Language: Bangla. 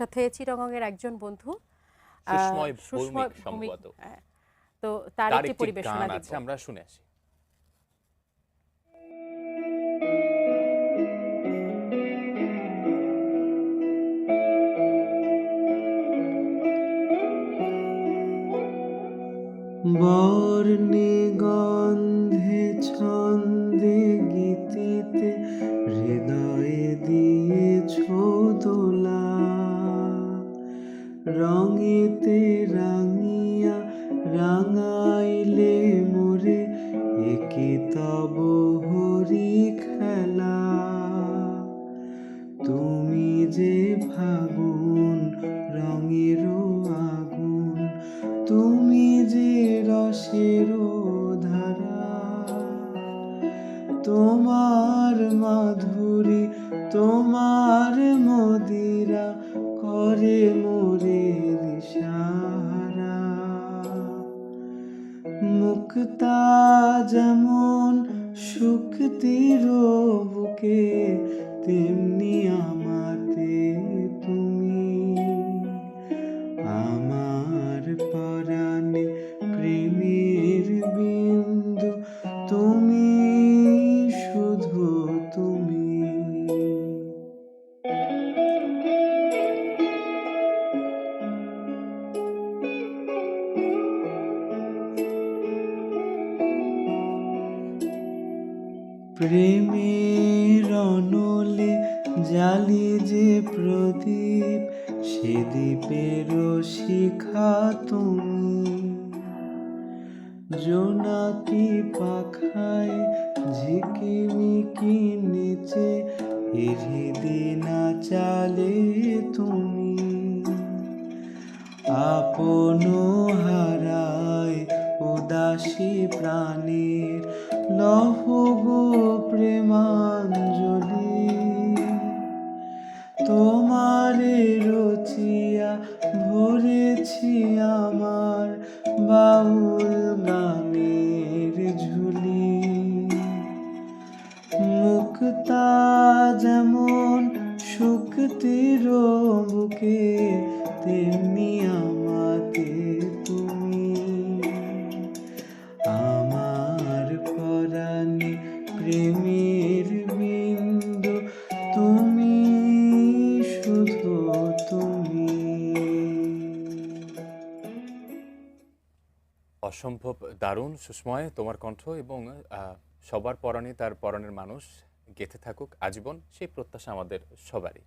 সাথে চিটাগংয়ের একজন বন্ধু সুসময় সুষময় ভৌমিক ভৌমিক, সম্ভবত। তো তার তার একটি একটি পরিবেশনা গান দিব। আছে, আমরা শুনে আসি। বর্ণে গন্ধে ছন্দে গীতিতে হৃদয়ে দিয়েছ দোলা, রঙেতে রাঙিয়া রাঙাইলে মোরে একি তব হরি খেলা। তুমি যে ফাগুন রঙের আগুন, তুমি যে রসের ধারা, তোমার মাধুরী তোমার মদিরা করে মোরে দিশাহারা। মুক্তা যেমন শুক্তির বুকে, তেমনি আমাতে তুমি। আমার পরাণে প্রেমের বিন্দু, তুমি শুধু তুমি। প্রেমের অনলে জালি যে প্রদীপ, সে দ্বীপের শিখা তুমি। জোনাকি পাখায় ঝিকিমিকি নিচে হৃদি নাচালে তুমি। আপন হারায় উদাসী প্রাণীর লহ গো প্রেমাঞ্জলি। তোমারে রচিয়া ভরেছি আমার বাউল গানের ঝুলি। মুক্তা যেমন শুক্তির বুকে, তেমনি আমাতে তুমি। আমার পরাণে প্রেমের বিন্দু, তুমি শুধু তুমি। অসম্ভব দারুণ সুসময় তোমার কণ্ঠ, এবং সবার পরনে তার পরনের মানুষ গেঁথে থাকুক আজীবন, সেই প্রত্যাশা আমাদের সবারই।